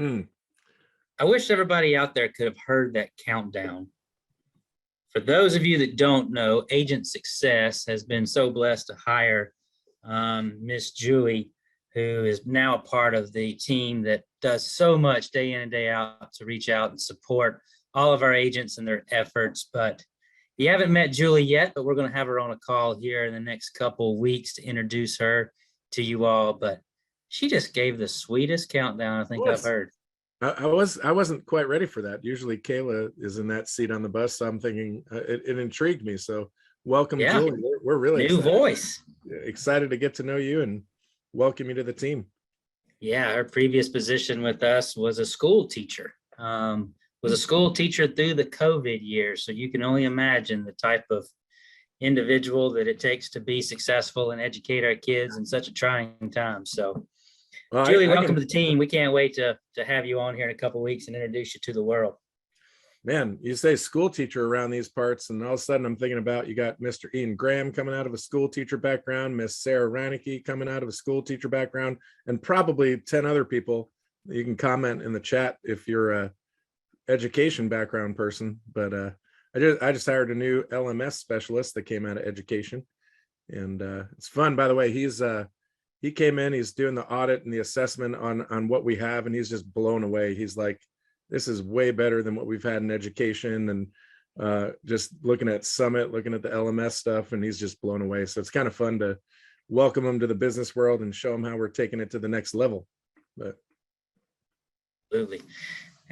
Hmm. I wish everybody out there could have heard that countdown. For those of you that don't know, Agent Success has been so blessed to hire Miss Julie, who is now a part of the team that does so much day in and day out to reach out and support all of our agents and their efforts. But you haven't met Julie yet, but we're going to have her on a call here in the next couple of weeks to introduce her to you all. But she just gave the sweetest countdown I think I've heard. I wasn't quite ready for that. Usually Kayla is in that seat on the bus, so I'm thinking it intrigued me. So welcome, Yeah. Julie. We're really New voice. excited to get to know you and welcome you to the team. Yeah, her previous position with us was a school teacher. Was a school teacher through the COVID years. So you can only imagine the type of individual that it takes to be successful and educate our kids in such a trying time. So Well, Julie, welcome to the team. We can't wait to have you on here in a couple of weeks and introduce you to the world. Man, you say school teacher around these parts, and all of a sudden I'm thinking about you got Mr. Ian Graham coming out of a school teacher background, Miss Sarah Reinecke coming out of a school teacher background, and probably 10 other people. You can comment in the chat if you're a education background person, but I just hired a new LMS specialist that came out of education, and it's fun. By the way, he came in, he's doing the audit and the assessment on what we have, and he's just blown away. He's like, this is way better than what we've had in education, and just looking at Summit, looking at the LMS stuff, and he's just blown away. So it's kind of fun to welcome him to the business world and show him how we're taking it to the next level. But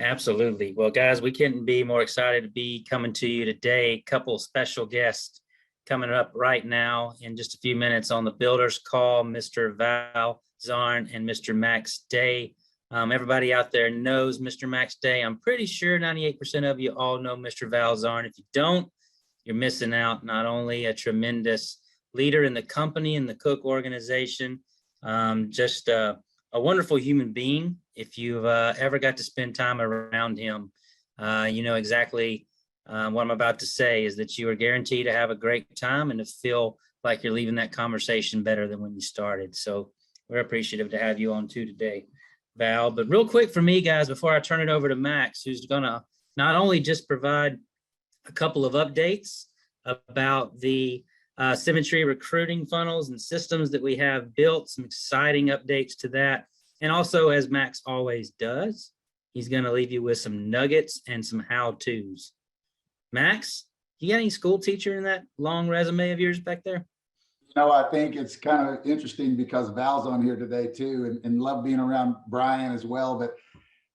Absolutely. Well, guys, we couldn't be more excited to be coming to you today. A couple special guests coming up right now in just a few minutes on the Builders Call, Mr. Val Zarn and Mr. Max Day. Everybody out there knows Mr. Max Day. I'm pretty sure 98% of you all know Mr. Val Zarn. If you don't, you're missing out. Not only a tremendous leader in the company and the Cook organization, just a wonderful human being. If you've ever got to spend time around him, you know exactly what I'm about to say is that you are guaranteed to have a great time and to feel like you're leaving that conversation better than when you started. So we're appreciative to have you on too today, Val. But real quick for me, guys, before I turn it over to Max, who's going to not only just provide a couple of updates about the Symmetry recruiting funnels and systems that we have built, some exciting updates to that. And also, as Max always does, he's going to leave you with some nuggets and some how-tos. Max, you got any school teacher in that long resume of yours back there? No, I think it's kind of interesting because Val's on here today too, and love being around Brian as well. But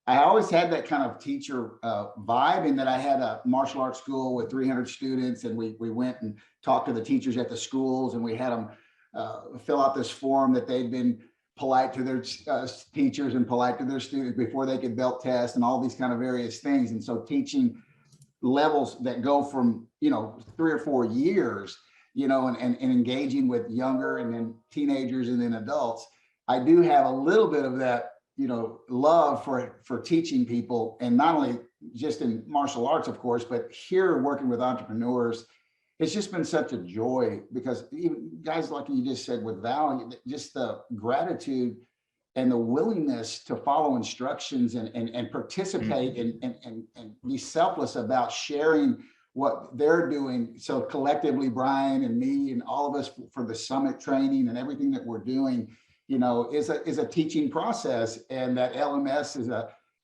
I always had that kind of teacher vibe, in that I had a martial arts school with 300 students, and we went and talked to the teachers at the schools, and we had them fill out this form that they'd been polite to their teachers and polite to their students before they could belt test and all these kind of various things. And so teaching levels that go from, 3 or 4 years, and engaging with younger and then teenagers and then adults, I do have a little bit of that, love for teaching people, and not only just in martial arts, of course, but here working with entrepreneurs. It's just been such a joy, because even guys like you just said with Val, just the gratitude and the willingness to follow instructions and participate and be selfless about sharing what they're doing. So collectively, Brian and me and all of us for the summit training and everything that we're doing, is a teaching process. And that LMS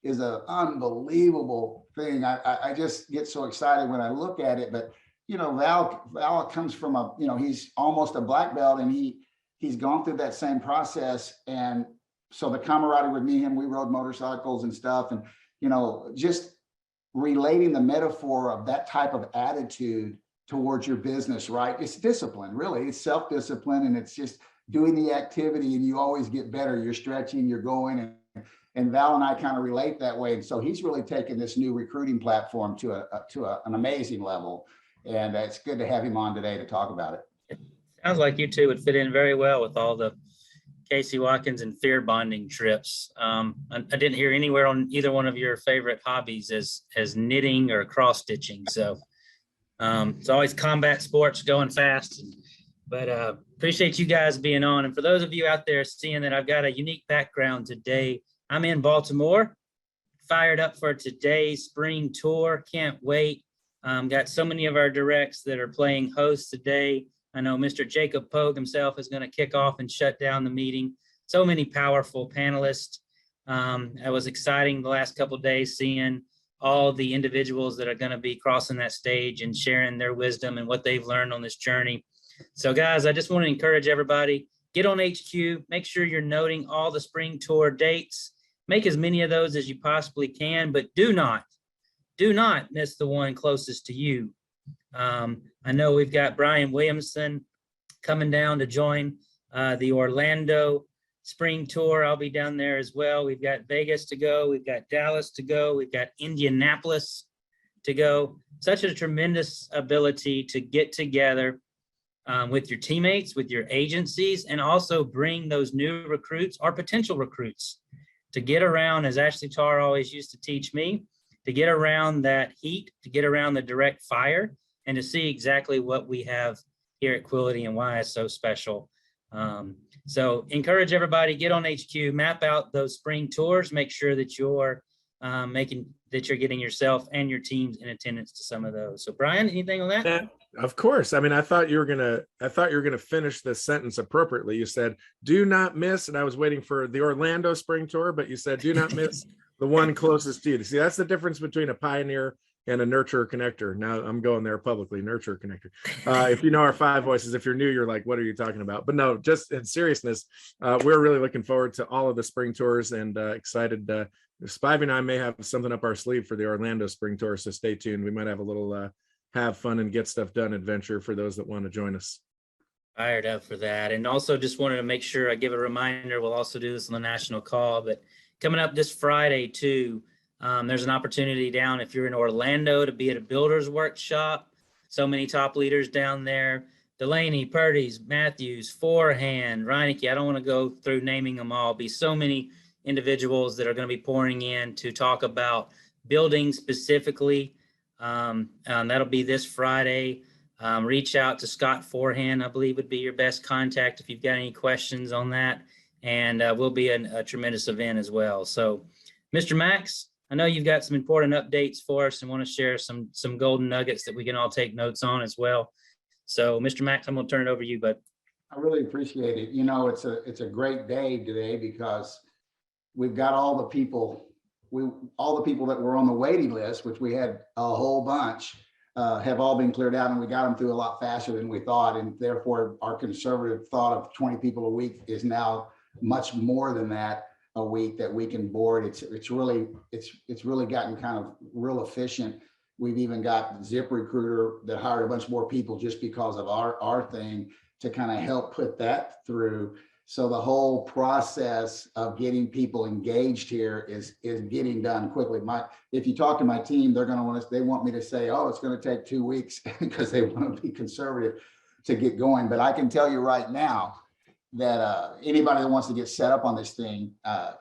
is a unbelievable thing. I just get so excited when I look at it. But Val comes from he's almost a black belt, and he's gone through that same process. And so the camaraderie with me and him, we rode motorcycles and stuff, and just relating the metaphor of that type of attitude towards your business, right? It's discipline, really. It's self-discipline, and it's just doing the activity, and you always get better. You're stretching, you're going, and Val and I kind of relate that way. And so he's really taken this new recruiting platform to an amazing level. And it's good to have him on today to talk about it. Sounds like you two would fit in very well with all the Casey Watkins and fear bonding trips. I didn't hear anywhere on either one of your favorite hobbies as knitting or cross stitching. So it's always combat sports, going fast. But appreciate you guys being on. And for those of you out there seeing that I've got a unique background today, I'm in Baltimore. fired up for today's spring tour. Can't wait. Got so many of our directs that are playing host today. I know Mr. Jacob Pogue himself is going to kick off and shut down the meeting. So many powerful panelists. It was exciting the last couple of days seeing all the individuals that are going to be crossing that stage and sharing their wisdom and what they've learned on this journey. So guys, I just want to encourage everybody, get on HQ, make sure you're noting all the spring tour dates, make as many of those as you possibly can, but do not miss the one closest to you. I know we've got Brian Williamson coming down to join the Orlando spring tour. I'll be down there as well. We've got Vegas to go. We've got Dallas to go. We've got Indianapolis to go. Such a tremendous ability to get together with your teammates, with your agencies, and also bring those new recruits or potential recruits to get around, as Ashley Tarr always used to teach me, to get around that heat, to get around the direct fire, and to see exactly what we have here at Quility and why it's so special. So encourage everybody, get on HQ, map out those spring tours, make sure that you're getting yourself and your teams in attendance to some of those. So Brian, anything on that? Yeah, of course. I mean, I thought you were gonna finish this sentence appropriately. You said, do not miss, and I was waiting for the Orlando spring tour, but you said, do not miss the one closest to you. See, that's the difference between a pioneer and a nurturer connector. Now I'm going there publicly, nurturer connector. If you know our five voices, if you're new, you're like, what are you talking about? But no, just in seriousness, we're really looking forward to all of the spring tours and excited. Spivey and I may have something up our sleeve for the Orlando spring tour, so stay tuned. We might have a little have fun and get stuff done adventure for those that want to join us. Fired up for that. And also just wanted to make sure I give a reminder, we'll also do this on the national call, but coming up this Friday too, there's an opportunity down if you're in Orlando to be at a builders workshop. So many top leaders down there. Delaney, Purdy's, Matthews, Forehand, Reineke. I don't want to go through naming them all. Be so many individuals that are going to be pouring in to talk about building specifically. That'll be this Friday. Reach out to Scott Forehand, I believe would be your best contact if you've got any questions on that. And will be a tremendous event as well. So Mr. Max, I know you've got some important updates for us and want to share some golden nuggets that we can all take notes on as well. So Mr. Max, I'm going to turn it over to you, bud. I really appreciate it. You know, it's a great day today because we've got all the people that were on the waiting list, which we had a whole bunch, have all been cleared out, and we got them through a lot faster than we thought. And therefore our conservative thought of 20 people a week is now much more than that a week that we can board. It's really gotten kind of real efficient. We've even got ZipRecruiter that hired a bunch more people just because of our thing to kind of help put that through. So the whole process of getting people engaged here is getting done quickly. If you talk to my team, they want me to say, oh, it's going to take 2 weeks because they want to be conservative to get going. But I can tell you right now that anybody that wants to get set up on this thing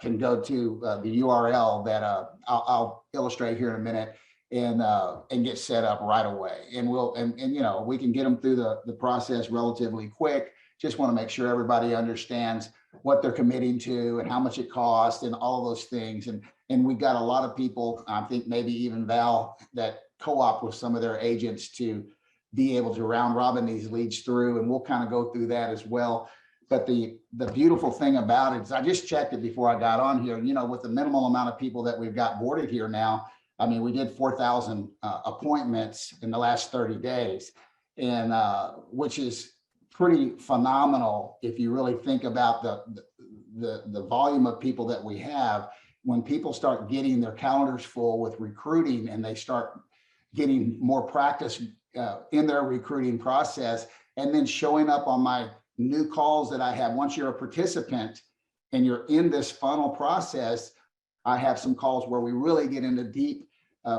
can go to the URL that I'll illustrate here in a minute and get set up right away. And we can get them through the process relatively quick. Just want to make sure everybody understands what they're committing to and how much it costs and all those things. And we've got a lot of people, I think maybe even Val, that co-op with some of their agents to be able to round robin these leads through. And we'll kind of go through that as well. But the beautiful thing about it is I just checked it before I got on here, with the minimal amount of people that we've got boarded here now. I mean, we did 4,000 appointments in the last 30 days, and which is pretty phenomenal if you really think about the volume of people that we have. When people start getting their calendars full with recruiting and they start getting more practice in their recruiting process, and then showing up on my new calls that I have. Once you're a participant and you're in this funnel process, I have some calls where we really get into deep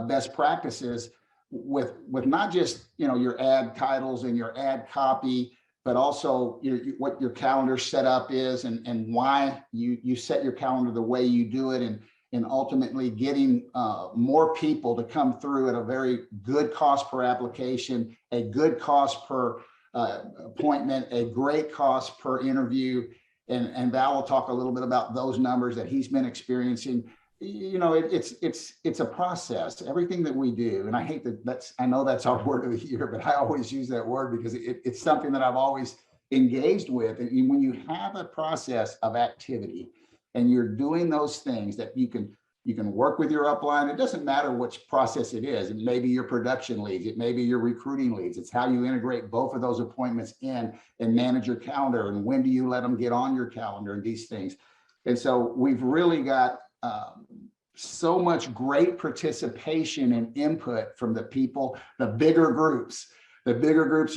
best practices with not just your ad titles and your ad copy, but also what your calendar setup is and why you set your calendar the way you do it, and ultimately getting more people to come through at a very good cost per application, a good cost per appointment, a great cost per interview. And Val will talk a little bit about those numbers that he's been experiencing. it's a process. Everything that we do, and I hate that I know that's our word of the year, but I always use that word because it's something that I've always engaged with. And when you have a process of activity and you're doing those things that you can work with your upline, it doesn't matter which process it is. It may be your production leads, it may be your recruiting leads. It's how you integrate both of those appointments in and manage your calendar, and when do you let them get on your calendar, and these things. And so we've really got so much great participation and input from the people. The bigger groups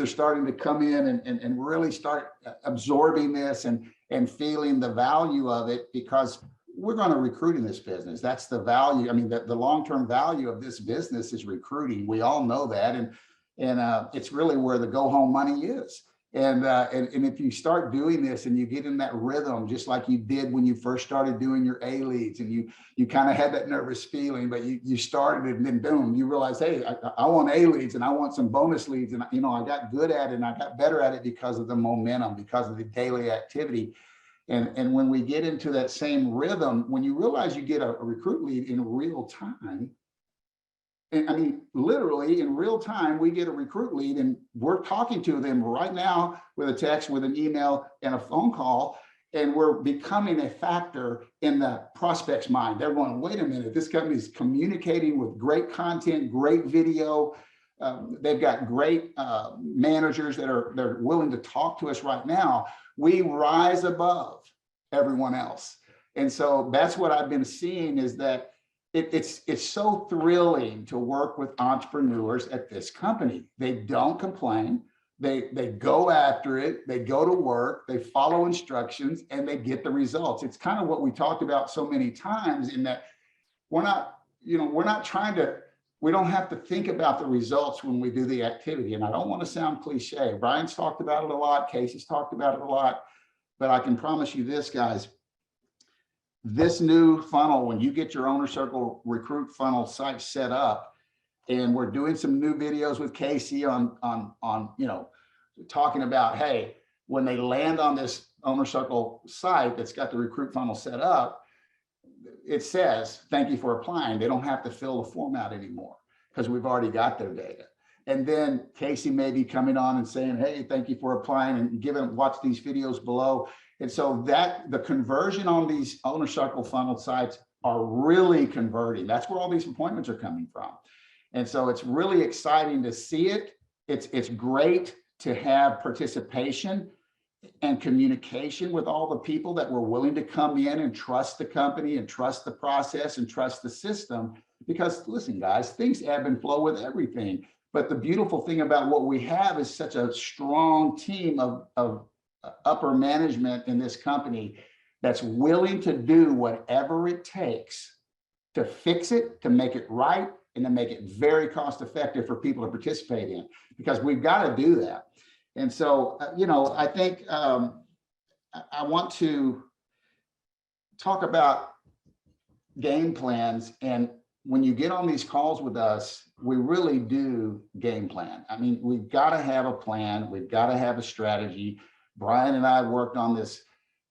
are starting to come in and really start absorbing this and feeling the value of it, because we're going to recruit in this business. That's the value. I mean, the long-term value of this business is recruiting. We all know that. And it's really where the go home money is. And if you start doing this and you get in that rhythm, just like you did when you first started doing your A leads, and you kind of had that nervous feeling, but you started it, and then boom, you realize, hey, I want A leads and I want some bonus leads. And, I got good at it, and I got better at it because of the momentum, because of the daily activity. And when we get into that same rhythm, when you realize you get a recruit lead in real time, and I mean, literally in real time, we get a recruit lead and we're talking to them right now with a text, with an email, and a phone call, and we're becoming a factor in the prospect's mind. They're going, wait a minute, this company is communicating with great content, great video. They've got great managers they're willing to talk to us right now. We rise above everyone else. And so that's what I've been seeing, is that it's so thrilling to work with entrepreneurs at this company. They don't complain. They go after it. They go to work. They follow instructions, and they get the results. It's kind of what we talked about so many times, in that we don't have to think about the results when we do the activity. And I don't want to sound cliche. Brian's talked about it a lot. Casey's talked about it a lot. But I can promise you this, guys. This new funnel, when you get your Owner Circle recruit funnel site set up, and we're doing some new videos with Casey on talking about, hey, when they land on this Owner Circle site that's got the recruit funnel set up, it says, thank you for applying. They don't have to fill the form out anymore because we've already got their data. And then Casey may be coming on and saying, hey, thank you for applying, and watch these videos below. And so that the conversion on these Owner Circle funnel sites are really converting. That's where all these appointments are coming from. And so it's really exciting to see it. It's great to have participation and communication with all the people that were willing to come in and trust the company and trust the process and trust the system. Because listen, guys, things ebb and flow with everything. But the beautiful thing about what we have is such a strong team of upper management in this company that's willing to do whatever it takes to fix it, to make it right, and to make it very cost effective for people to participate in, because we've got to do that. And so, I think I want to talk about game plans. And when you get on these calls with us, we really do game plan. I mean, we've got to have a plan. We've got to have a strategy. Brian and I worked on this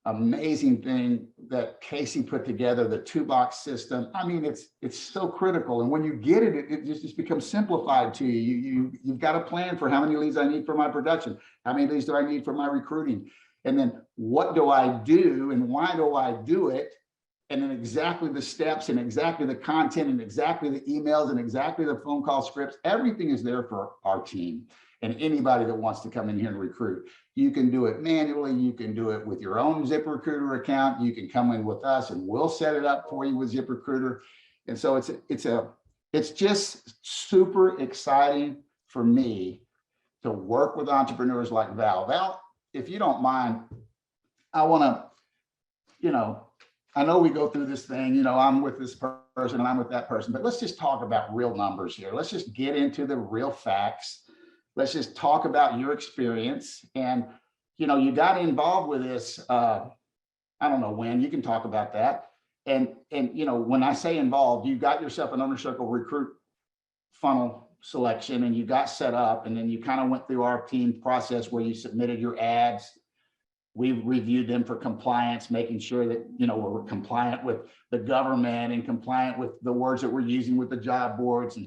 amazing thing that Casey put together, the 2-box system. I mean, it's so critical. And when you get it, it just becomes simplified to you. You've got a plan for how many leads I need for my production. How many leads do I need for my recruiting? And then what do I do and why do I do it? And then exactly the steps and exactly the content and exactly the emails and exactly the phone call scripts. Everything is there for our team and anybody that wants to come in here and recruit. You can do it manually. You can do it with your own ZipRecruiter account. You can come in with us and we'll set it up for you with ZipRecruiter. And so it's just super exciting for me to work with entrepreneurs like Val. Val, if you don't mind, I want to, I know we go through this thing, I'm with this person and I'm with that person, but let's just talk about real numbers here. Let's just get into the real facts. Let's just talk about your experience. And, you got involved with this, I don't know when, you can talk about that. And when I say involved, you got yourself an Owner Circle recruit funnel selection and you got set up, and then you kind of went through our team process where you submitted your ads. we've reviewed them for compliance, making sure that, we're compliant with the government and compliant with the words that we're using with the job boards,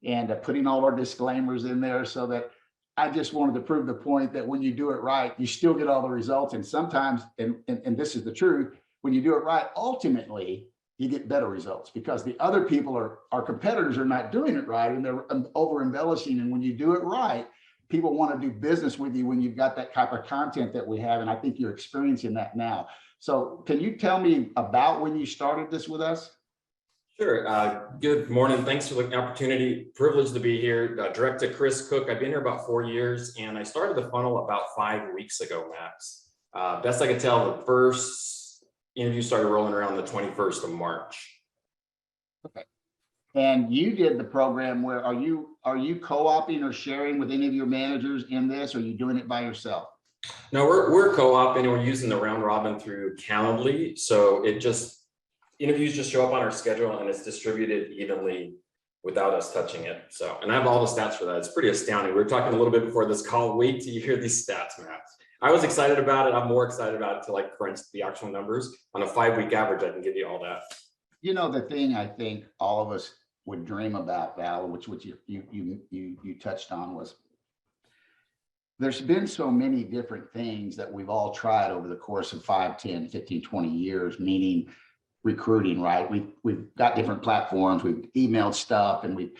and putting all our disclaimers in there, so that I just wanted to prove the point that when you do it right, you still get all the results. And sometimes, and this is the truth, when you do it right, ultimately you get better results, because the other people our competitors are not doing it right, and they're over embellishing. And when you do it right, people want to do business with you when you've got that type of content that we have. And I think you're experiencing that now. So can you tell me about when you started this with us? Sure. Good morning. Thanks for the opportunity. Privileged to be here. Direct to Chris Cook. I've been here about 4 years, and I started the funnel about 5 weeks ago, Max. Best I could tell, the first interview started rolling around the 21st of March. Okay. And you did the program where are you co-oping or sharing with any of your managers in this, or are you doing it by yourself? No, we're co-oping, and we're using the round robin through Calendly. So interviews just show up on our schedule, and it's distributed evenly without us touching it. So, and I have all the stats for that. It's pretty astounding. We were talking a little bit before this call. Wait till you hear these stats, Max. I was excited about it. I'm more excited about it to like crunch the actual numbers. On a 5-week average, I can give you all that. The thing I think all of us would dream about, Val, which you touched on, was there's been so many different things that we've all tried over the course of 5, 10, 15, 20 years, meaning recruiting, right? We've got different platforms, we've emailed stuff, and we've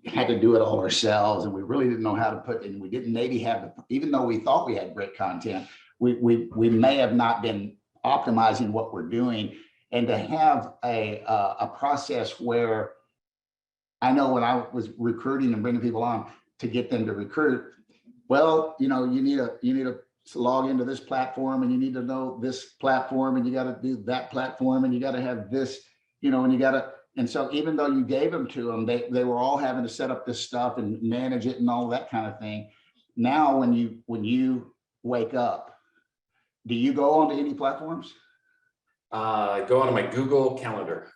had to do it all ourselves, and we really didn't know how to put in. We didn't maybe have, even though we thought we had great content, we may have not been optimizing what we're doing. And to have a process where, I know when I was recruiting and bringing people on to get them to recruit, well, you need to log into this platform, and you need to know this platform, and you got to do that platform, and you got to have this, and you got to. And so even though you gave them to them, they were all having to set up this stuff and manage it and all that kind of thing. Now, when you wake up, do you go onto any platforms? Go onto my Google Calendar.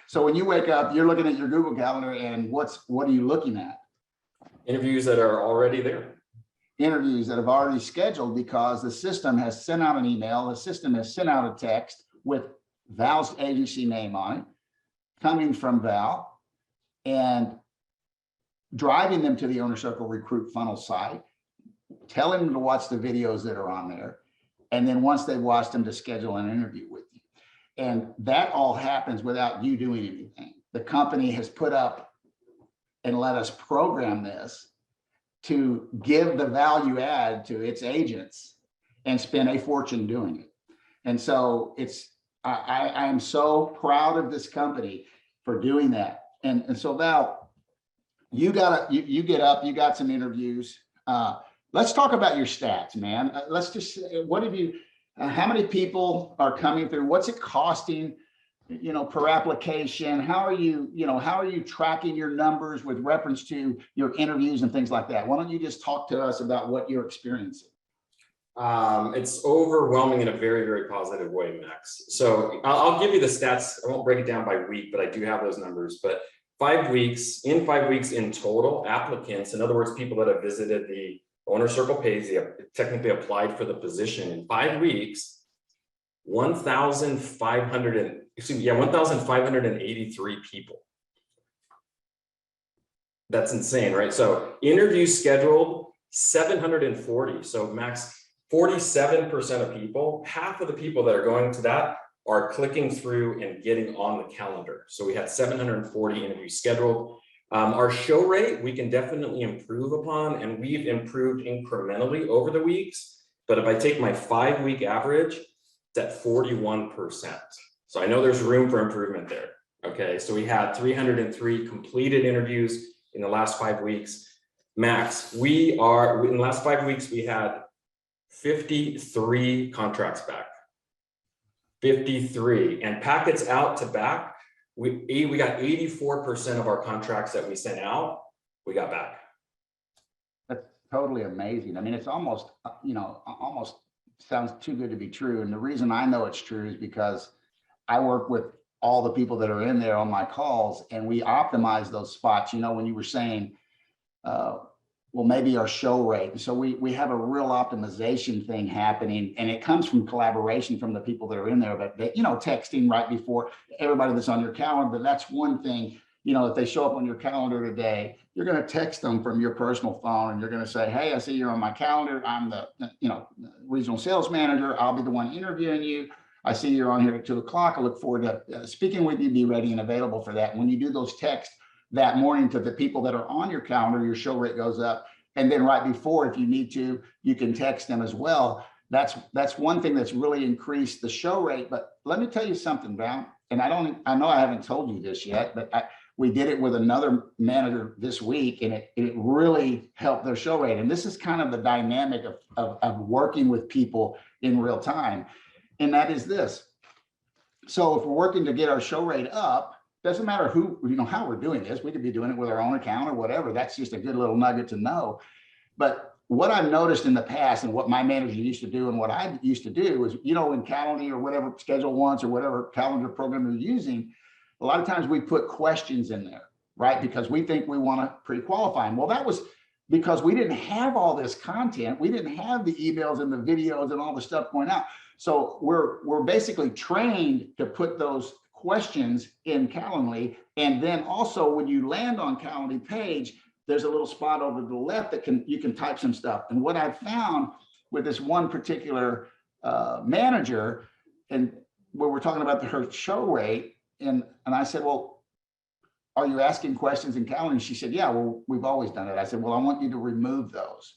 So when you wake up, you're looking at your Google Calendar, and what are you looking at? Interviews that are already there. Interviews that have already scheduled, because the system has sent out an email, the system has sent out a text with Val's agency name on it, coming from Val, and driving them to the Owner Circle Recruit Funnel site, telling them to watch the videos that are on there, and then once they've watched them, to schedule an interview with you. And that all happens without you doing anything. The company has put up and let us program this to give the value add to its agents and spend a fortune doing it. And so I am so proud of this company for doing that. And so Val, you get up, you got some interviews. Let's talk about your stats, man. Let's just, what have you, how many people are coming through? What's it costing, per application? How are you tracking your numbers with reference to your interviews and things like that? Why don't you just talk to us about what you're experiencing? It's overwhelming in a very, very positive way, Max. So I'll give you the stats. I won't break it down by week, but I do have those numbers. But 5 weeks, in 5 weeks in total, applicants, in other words, people that have visited the Owner Circle page, they have technically applied for the position in 5 weeks, 1,583 people. That's insane, right? So interviews scheduled 740. So Max, 47% of people, half of the people that are going to that are clicking through and getting on the calendar. So we had 740 interviews scheduled. Our show rate, we can definitely improve upon, and we've improved incrementally over the weeks. But if I take my 5-week average, it's at 41%. So I know there's room for improvement there. Okay, so we had 303 completed interviews in the last 5 weeks. Max, in the last 5 weeks, we had 53 contracts back. 53, and packets out to back. We got 84% of our contracts that we sent out, we got back. That's totally amazing. I mean, it's almost sounds too good to be true. And the reason I know it's true is because I work with all the people that are in there on my calls, and we optimize those spots. When you were saying well, maybe our show rate. And so we have a real optimization thing happening, and it comes from collaboration from the people that are in there, but they, texting right before everybody that's on your calendar. But that's one thing, if they show up on your calendar today, you're going to text them from your personal phone, and you're going to say, hey, I see you're on my calendar. I'm the, regional sales manager. I'll be the one interviewing you. I see you're on here at 2 o'clock. I look forward to speaking with you. Be ready and available for that. When you do those texts that morning to the people that are on your calendar, your show rate goes up. And then right before, if you need to, you can text them as well. That's one thing that's really increased the show rate. But let me tell you something, Val, and I know I haven't told you this yet, but we did it with another manager this week, and it really helped their show rate. And this is kind of the dynamic of working with people in real time. And that is this. So if we're working to get our show rate up, doesn't matter how we're doing this. We could be doing it with our own account or whatever. That's just a good little nugget to know. But what I've noticed in the past, and what my manager used to do and what I used to do is, in Calendly or whatever Schedule Once or whatever calendar program you're using, a lot of times we put questions in there, right? Because we think we want to pre-qualify them. Well, that was because we didn't have all this content. We didn't have the emails and the videos and all the stuff going out. So we're basically trained to put those questions in Calendly. And then also when you land on Calendly page, there's a little spot over to the left that you can type some stuff. And what I've found with this one particular manager, and where we're talking about her show rate, and I said, well, are you asking questions in Calendly? She said, yeah, well, we've always done it. I said, well, I want you to remove those.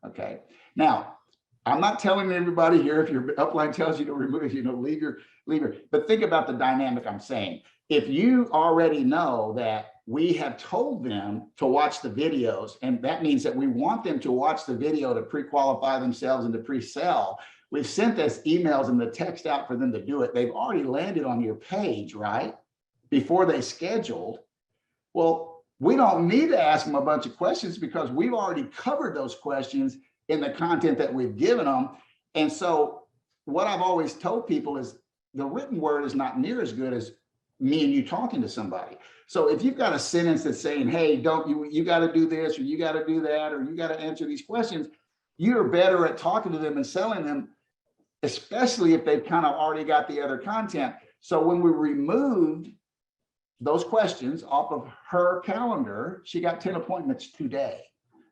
Okay. Now, I'm not telling everybody here, if your upline tells you to remove, leave your, but think about the dynamic I'm saying. If you already know that we have told them to watch the videos, and that means that we want them to watch the video to pre-qualify themselves and to pre-sell, we've sent us emails and the text out for them to do it. They've already landed on your page, right? Before they scheduled. Well, we don't need to ask them a bunch of questions because we've already covered those questions in the content that we've given them. And so what I've always told people is the written word is not near as good as me and you talking to somebody. So if you've got a sentence that's saying, hey, you got to do this, or you got to do that, or you got to answer these questions, you're better at talking to them and selling them, especially if they've kind of already got the other content. So when we removed those questions off of her calendar, she got 10 appointments today.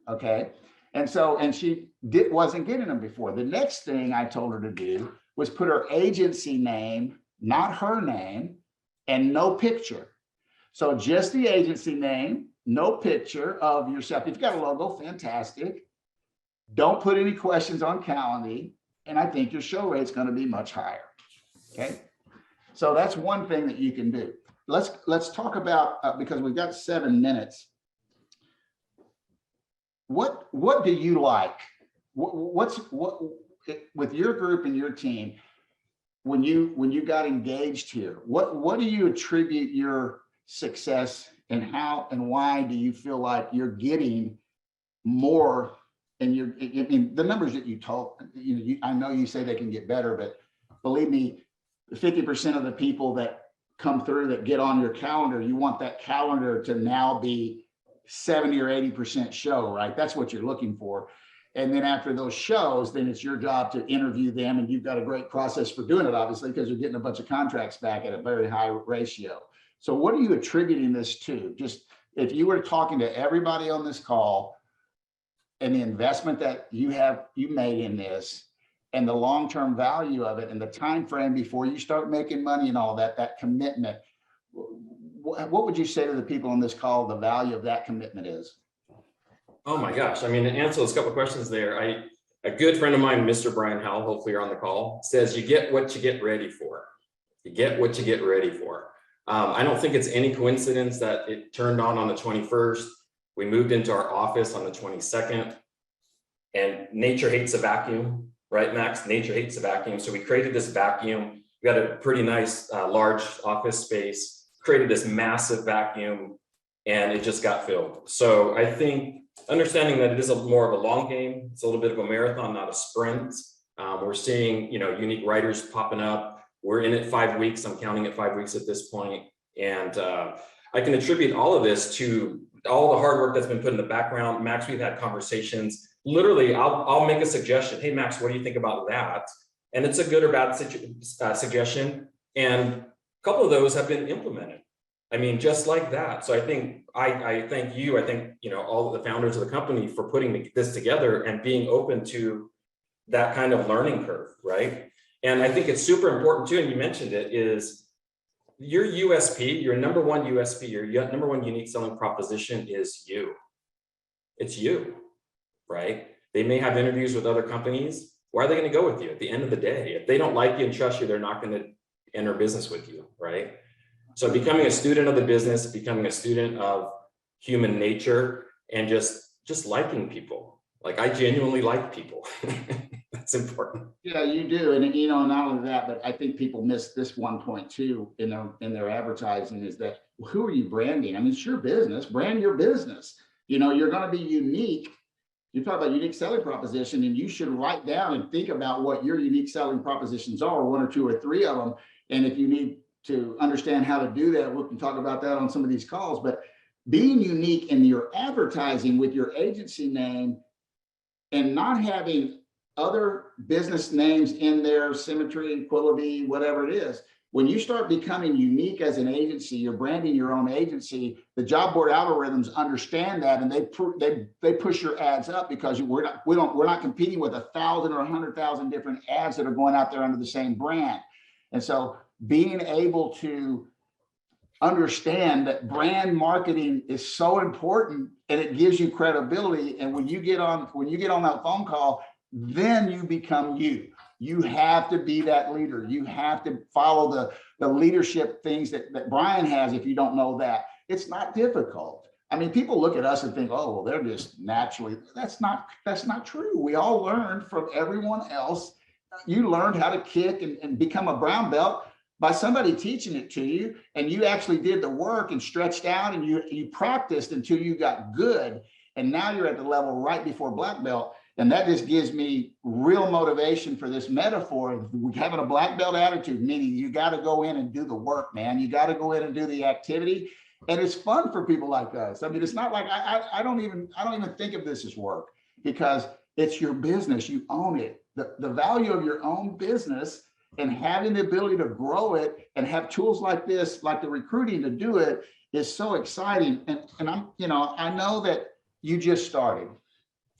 Okay. And she wasn't getting them before. The next thing I told her to do was put her agency name, not her name, and no picture. So just the agency name, no picture of yourself. If you've got a logo, fantastic. Don't put any questions on Calendly, and I think your show rate's going to be much higher. Okay. So that's one thing that you can do. Let's talk about, because we've got 7 minutes. What do you like? What with your group and your team, when you got engaged here, what do you attribute your success, and how and why do you feel like you're getting more? And the numbers that you told, I know you say they can get better, but believe me, 50% of the people that come through that get on your calendar, you want that calendar to now be 70 or 80% show, right? That's what you're looking for. And then after those shows, then it's your job to interview them. And you've got a great process for doing it, obviously, because you're getting a bunch of contracts back at a very high ratio. So what are you attributing this to? Just if you were talking to everybody on this call and the investment that you made in this and the long-term value of it and the time frame before you start making money and all that commitment, what would you say to the people on this call the value of that commitment is? Oh my gosh. I mean, to answer those couple of questions there, a good friend of mine, Mr. Brian Howell, hopefully you're on the call, says you get what you get ready for. You get what you get ready for. I don't think it's any coincidence that it turned on the 21st. We moved into our office on the 22nd, and nature hates a vacuum, right, Max? Nature hates a vacuum. So we created this vacuum. We got a pretty nice, large office space, created this massive vacuum, and it just got filled. So I think understanding that it is more of a long game, it's a little bit of a marathon, not a sprint. We're seeing, unique writers popping up. We're in it 5 weeks. I'm counting it 5 weeks at this point. And I can attribute all of this to all the hard work that's been put in the background. Max, we've had conversations. Literally, I'll make a suggestion. Hey, Max, what do you think about that? And it's a good or bad suggestion. And a couple of those have been implemented. I mean, just like that. So I think I thank you. I think, all of the founders of the company for putting this together and being open to that kind of learning curve, right? And I think it's super important too, and you mentioned it, is your USP, your number one USP, your number one unique selling proposition is you. It's you, right? They may have interviews with other companies. Why are they going to go with you at the end of the day? If they don't like you and trust you, they're not going to enter business with you, right? So becoming a student of the business, becoming a student of human nature, and just liking people. Like, I genuinely like people. That's important. Yeah, you do. And not only that, but I think people miss this one point too in their advertising, is that who are you branding? I mean, it's your business, brand your business. You're going to be unique. You talk about unique selling proposition, and you should write down and think about what your unique selling propositions are, one or two or three of them. And if you need to understand how to do that, we can talk about that on some of these calls. But being unique in your advertising with your agency name and not having other business names in there, Symmetry, Quility, whatever it is. When you start becoming unique as an agency, you're branding your own agency, the job board algorithms understand that, and they push your ads up, because we're not competing with 1,000 or 100,000 different ads that are going out there under the same brand. And so being able to understand that brand marketing is so important, and it gives you credibility. And when you get on that phone call, then you become you. You have to be that leader. You have to follow the leadership things that Brian has. If you don't know that, it's not difficult. I mean, people look at us and think, oh, well, they're just naturally. That's not true. We all learned from everyone else. You learned how to kick and become a brown belt by somebody teaching it to you, and you actually did the work and stretched out, and you practiced until you got good. And now you're at the level right before black belt. And that just gives me real motivation for this metaphor. Having a black belt attitude, meaning you got to go in and do the work, man. You got to go in and do the activity. And it's fun for people like us. I mean, it's not like I don't even think of this as work, because it's your business. You own it. The value of your own business and having the ability to grow it and have tools like this, like the recruiting, to do it is so exciting. And I know that you just started.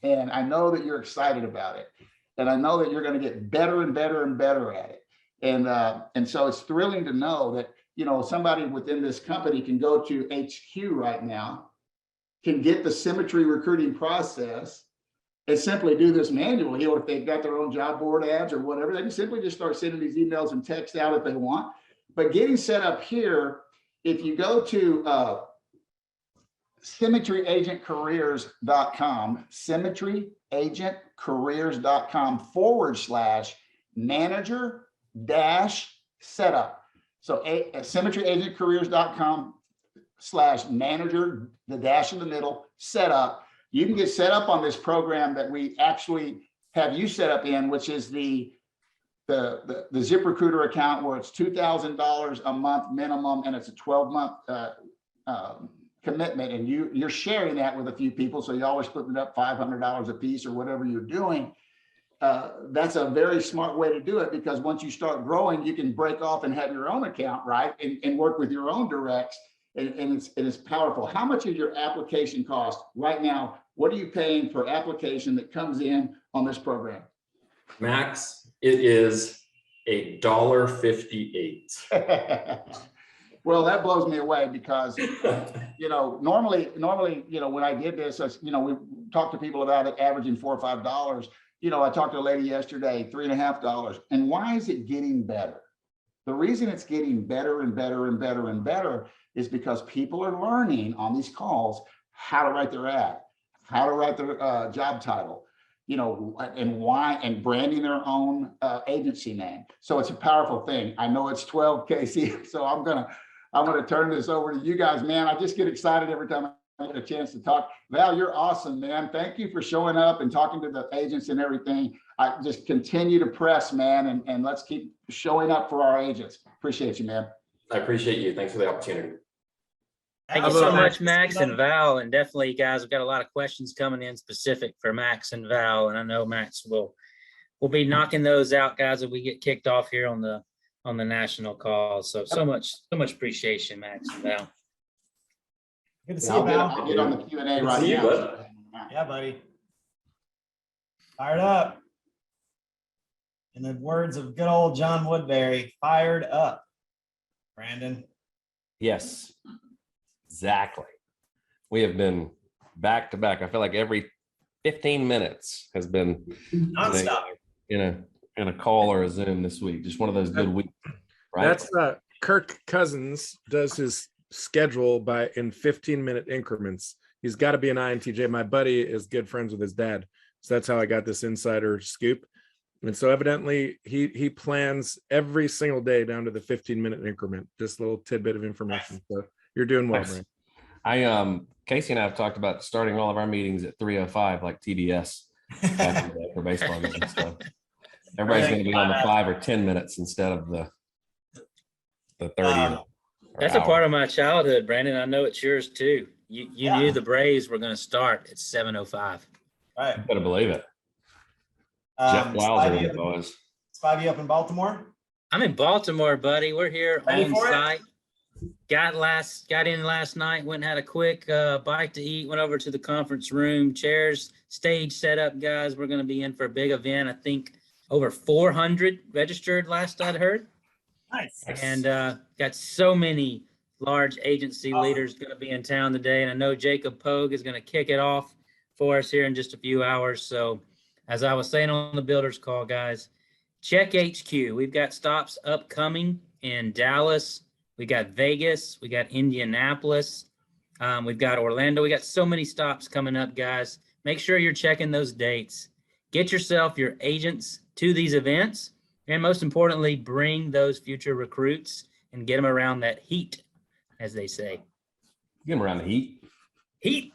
And I know that you're excited about it. And I know that you're going to get better and better and better at it. And so it's thrilling to know that, somebody within this company can go to HQ right now, can get the Symmetry recruiting process and simply do this manually, or if they've got their own job board ads or whatever, they can simply just start sending these emails and text out if they want. But getting set up here, if you go to symmetryagentcareers.com, symmetryagentcareers.com/manager-setup. So symmetryagentcareers.com/manager, the dash in the middle, setup. You can get set up on this program that we actually have you set up in, which is the ZipRecruiter account, where it's $2,000 a month minimum, and it's a 12-month commitment, and you're sharing that with a few people, so you always splitting it up $500 a piece or whatever you're doing. That's a very smart way to do it, because once you start growing, you can break off and have your own account, right, and work with your own directs, and it's powerful. How much is your application cost right now? What are you paying for application that comes in on this program? Max, it is $1.58. Well, that blows me away, because normally, when I did this, we talked to people about it averaging $4 or $5. I talked to a lady yesterday, $3.50. And why is it getting better? The reason it's getting better and better and better and better is because people are learning on these calls how to write their ad, how to write their job title, and why, and branding their own agency name. So it's a powerful thing. I know it's 12, Casey, so I'm gonna turn this over to you guys, man. I just get excited every time I get a chance to talk. Val, you're awesome, man. Thank you for showing up and talking to the agents and everything. I just continue to press, man, and let's keep showing up for our agents. Appreciate you, man. I appreciate you. Thanks for the opportunity. Thank you so much, Max and Val. And definitely, guys, we've got a lot of questions coming in specific for Max and Val. And I know Max will be knocking those out, guys, if we get kicked off here on the national call. So much appreciation, Max and Val. Good to see you, Val. I'll get on the Q&A right See you, now. bud. Yeah, buddy. Fired up. In the words of good old John Woodbury, fired up. Brandon. Yes, exactly. We have been back to back. I feel like every 15 minutes has been Nonstop. in a call or a Zoom this week. Just one of those good weeks. Right? That's Kirk Cousins does his schedule in 15-minute increments. He's got to be an INTJ. My buddy is good friends with his dad. So that's how I got this insider scoop. And so evidently he plans every single day down to the 15-minute increment. Just a little tidbit of information. So you're doing well, Brian. Casey and I have talked about starting all of our meetings at 3:05, like TBS back in the day for baseball games. So everybody's going to be on the 5 or 10 minutes instead of the 30. That's a part of my childhood, Brandon. I know it's yours too. You knew the Braves were going to start at 7:05. Right. You better believe it. Jeff Wowzer was. Spivey up in Baltimore? I'm in Baltimore, buddy. We're here Ready on for it? site. Got in last night, went and had a quick bite to eat, went over to the conference room, chairs, stage set up, guys. We're going to be in for a big event. I think over 400 registered last I'd heard. Nice. And got so many large agency leaders going to be in town today. And I know Jacob Pogue is going to kick it off for us here in just a few hours. So as I was saying on the builders call, guys, check HQ. We've got stops upcoming in Dallas. We got Vegas. We got Indianapolis. We've got Orlando. We got so many stops coming up, guys. Make sure you're checking those dates. Get yourself your agents to these events. And most importantly, bring those future recruits and get them around that heat, as they say. Get him around the heat. Heat.